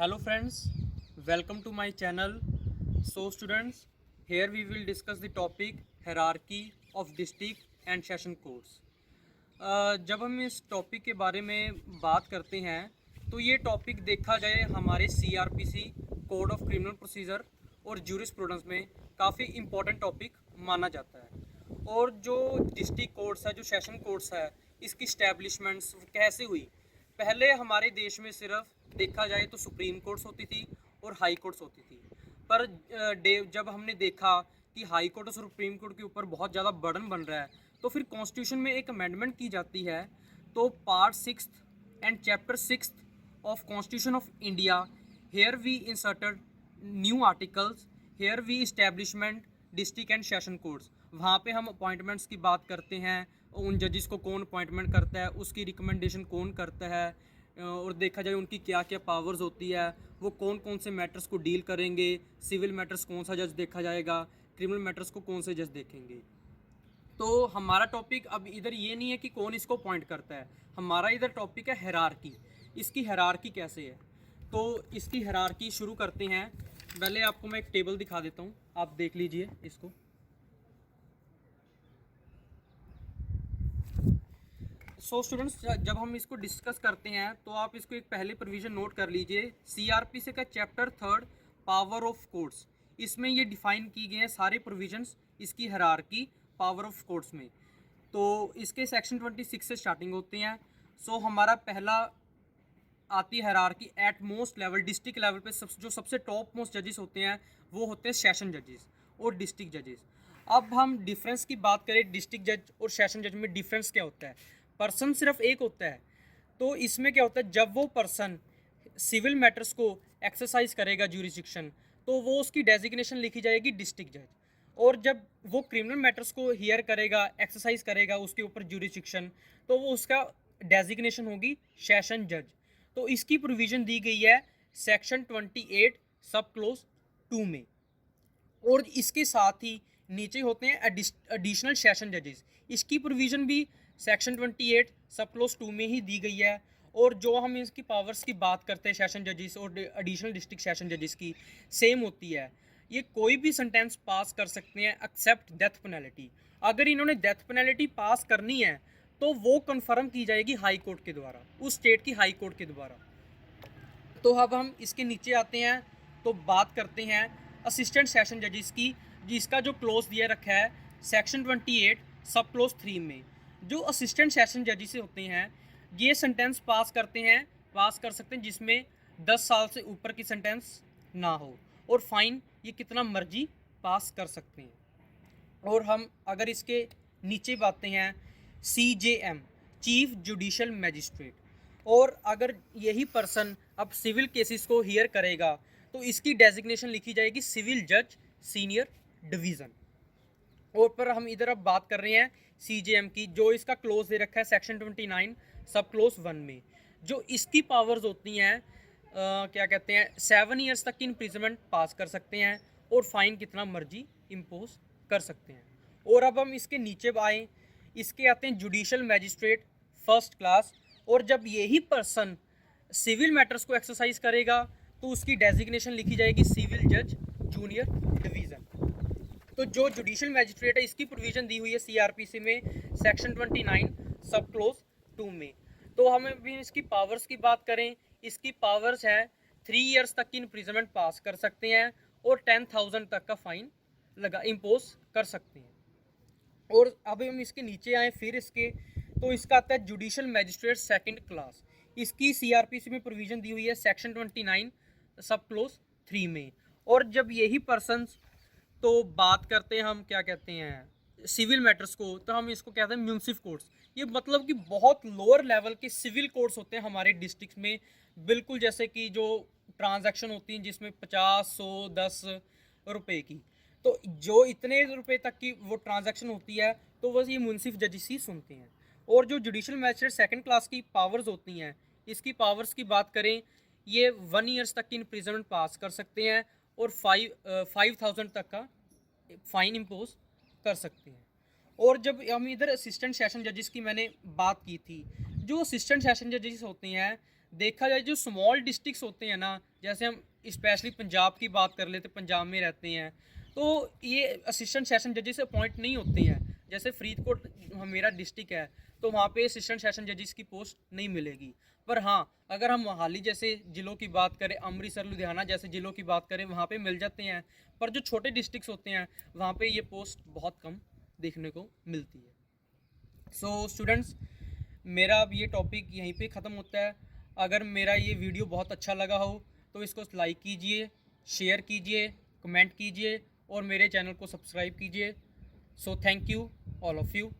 Hello friends, welcome to my channel. So students, here we will discuss the topic hierarchy of district and session courts. जब हम इस topic के बारे में बात करते हैं तो ये टॉपिक देखा जाए हमारे CRPC code of criminal procedure और जूरिस्प्रूडेंस में काफ़ी इम्पोर्टेंट टॉपिक माना जाता है। और जो डिस्ट्रिक्ट कोर्ट्स है, जो सेशन कोर्ट्स है, इसकी स्टैब्लिशमेंट्स कैसे हुई। पहले हमारे देश में सिर्फ देखा जाए तो सुप्रीम कोर्ट्स होती थी और हाई कोर्ट्स होती थी, पर जब हमने देखा कि हाई कोर्ट और सुप्रीम कोर्ट के ऊपर बहुत ज़्यादा बर्डन बन रहा है, तो फिर कॉन्स्टिट्यूशन में एक अमेंडमेंट की जाती है। तो part 6 and chapter 6 of constitution of India, here we inserted new articles, here we establishment district and session courts. वहाँ पे हम अपॉइंटमेंट्स की बात करते हैं, उन जजेस को कौन अपॉइंटमेंट करता है, उसकी रिकमेंडेशन कौन करता है, और देखा जाए उनकी क्या क्या पावर्स होती है, वो कौन कौन से मैटर्स को डील करेंगे, सिविल मैटर्स कौन सा जज देखा जाएगा, क्रिमिनल मैटर्स को कौन से जज देखेंगे। तो हमारा टॉपिक अब इधर ये नहीं है कि कौन इसको अपॉइंट करता है, हमारा इधर टॉपिक है हायरार्की। इसकी हायरार्की कैसे है, तो इसकी हायरार्की शुरू करते हैं। पहले आपको मैं एक टेबल दिखा देता हूँ, आप देख लीजिए इसको। सो स्टूडेंट्स, जब हम इसको डिस्कस करते हैं तो आप इसको एक पहले प्रोविज़न नोट कर लीजिए। CRPC का चैप्टर 3 पावर ऑफ कोर्ट्स, इसमें ये डिफाइन की गए हैं सारे प्रोविजंस इसकी हायरार्की पावर ऑफ कोर्ट्स में। तो इसके सेक्शन 26 से स्टार्टिंग होते हैं। सो हमारा पहला आती है hierarchy at most level, district level पे जो सबसे टॉप मोस्ट जजेस होते हैं वो होते हैं सेशन जजेस और डिस्ट्रिक्ट जजेस। अब हम डिफरेंस की बात करें, डिस्ट्रिक्ट जज और सेशन जज में डिफरेंस क्या होता है। पर्सन सिर्फ एक होता है, तो इसमें क्या होता है, जब वो पर्सन सिविल मैटर्स को एक्सरसाइज करेगा ज्यूरिसडिक्शन, तो वो उसकी डेजिग्नेशन लिखी जाएगी डिस्ट्रिक्ट जज। और जब वो क्रिमिनल मैटर्स को हियर करेगा, एक्सरसाइज करेगा उसके ऊपर ज्यूरिसडिक्शन, तो वो उसका डेजिग्नेशन होगी सेशन जज। तो इसकी प्रोविज़न दी गई है सेक्शन 28 सब क्लोज 2 में। और इसके साथ ही नीचे होते हैं एडिशनल सेशन जजेस, इसकी प्रोविज़न भी सेक्शन 28 सब क्लोज 2 में ही दी गई है। और जो हम इसकी पावर्स की बात करते हैं सेशन जजेस और एडिशनल डिस्ट्रिक्ट सेशन जजेस की, सेम होती है। ये कोई भी सेंटेंस पास कर सकते हैं एक्सेप्ट डेथ पेनल्टी। अगर इन्होंने डेथ पेनल्टी पास करनी है तो वो कन्फर्म की जाएगी हाई कोर्ट के द्वारा, उस स्टेट की हाई कोर्ट के द्वारा। तो अब हम इसके नीचे आते हैं तो बात करते हैं असिस्टेंट सेशन जजेस की, जिसका जो क्लोज दिया रखा है सेक्शन 28 सब क्लोज 3 में। जो असिस्टेंट सेशन जजेस होते हैं ये सेंटेंस पास कर सकते हैं जिसमें 10 साल से ऊपर की सेंटेंस ना हो, और फाइन ये कितना मर्जी पास कर सकते हैं। और हम अगर इसके नीचे बातें हैं CJM, चीफ जुडिशल मैजिस्ट्रेट, और अगर यही पर्सन अब सिविल केसेस को हियर करेगा तो इसकी डेजिग्नेशन लिखी जाएगी सिविल जज सीनियर डिवीज़न। और पर हम इधर अब बात कर रहे हैं CJM की, जो इसका क्लोज दे रखा है सेक्शन 29 सब क्लोज 1 में। जो इसकी पावर्स होती हैं क्या कहते हैं, 7 ईयर्स तक की इम्प्रिजनमेंट पास कर सकते हैं और फाइन कितना मर्जी इम्पोज कर सकते हैं। और अब हम इसके नीचे आए, इसके आते हैं जुडिशल मैजिस्ट्रेट फर्स्ट क्लास। और जब यही पर्सन सिविल मैटर्स को एक्सरसाइज करेगा तो उसकी डेजिग्नेशन लिखी जाएगी सिविल जज जूनियर डिवीज़न। तो जो जुडिशल मैजिस्ट्रेट है इसकी प्रोविज़न दी हुई है CRPC में सेक्शन 29 सब क्लोज 2 में। तो हमें भी इसकी पावर्स की बात करें, इसकी पावर्स है 3 ईयर्स तक की इम्प्रिजनमेंट पास कर सकते हैं और 10,000 तक का फाइन इम्पोज कर सकते हैं। और अब हम इसके नीचे आए फिर इसके, तो इसका आता है जुडिशल मैजिस्ट्रेट सेकंड क्लास, इसकी CRPC में प्रोविज़न दी हुई है सेक्शन 29 सब क्लोज 3 में। और जब यही पर्सन, तो बात करते हैं हम क्या कहते हैं सिविल मैटर्स को, तो हम इसको कहते हैं म्यूनसिफ कोर्ट्स। ये मतलब कि बहुत लोअर लेवल के सिविल कोर्ट्स होते हैं हमारे डिस्ट्रिक्ट में, बिल्कुल जैसे कि जो ट्रांजैक्शन होती हैं जिसमें 50, 100, 10 रुपए की, तो जो इतने रुपए तक की वो ट्रांजैक्शन होती है तो बस ये म्यूनसिफ जजेस ही सुनते हैं। और जो जुडिशल मैजिस्ट्रेट सेकंड क्लास की पावर्स होती हैं, इसकी पावर्स की बात करें, ये 1 ईयर्स तक की इम्प्रिजनमेंट पास कर सकते हैं और 5,000 तक का फाइन इम्पोज कर सकते हैं। और जब हम इधर असिस्टेंट सेशन जजेस की मैंने बात की थी, जो असिस्टेंट सेशन जजेस होते हैं देखा जाए जो स्मॉल डिस्ट्रिक्ट्स होते हैं ना, जैसे हम स्पेशली पंजाब की बात कर लेते, पंजाब में रहते हैं, तो ये असिस्टेंट सेशन जजेस अपॉइंट नहीं होते हैं। जैसे फरीदकोट मेरा डिस्ट्रिक्ट है, तो वहाँ पे असिस्टेंट सेशन जजेस की पोस्ट नहीं मिलेगी। पर हाँ, अगर हम मोहाली जैसे ज़िलों की बात करें, अमृतसर लुधियाना जैसे ज़िलों की बात करें, वहाँ पे मिल जाते हैं। पर जो छोटे डिस्ट्रिक्ट्स होते हैं, वहाँ पे ये पोस्ट बहुत कम देखने को मिलती है। सो स्टूडेंट्स, मेरा अब ये टॉपिक यहीं पे ख़त्म होता है। अगर मेरा ये वीडियो बहुत अच्छा लगा हो तो इसको लाइक कीजिए, शेयर कीजिए, कमेंट कीजिए और मेरे चैनल को सब्सक्राइब कीजिए। So thank you all of you.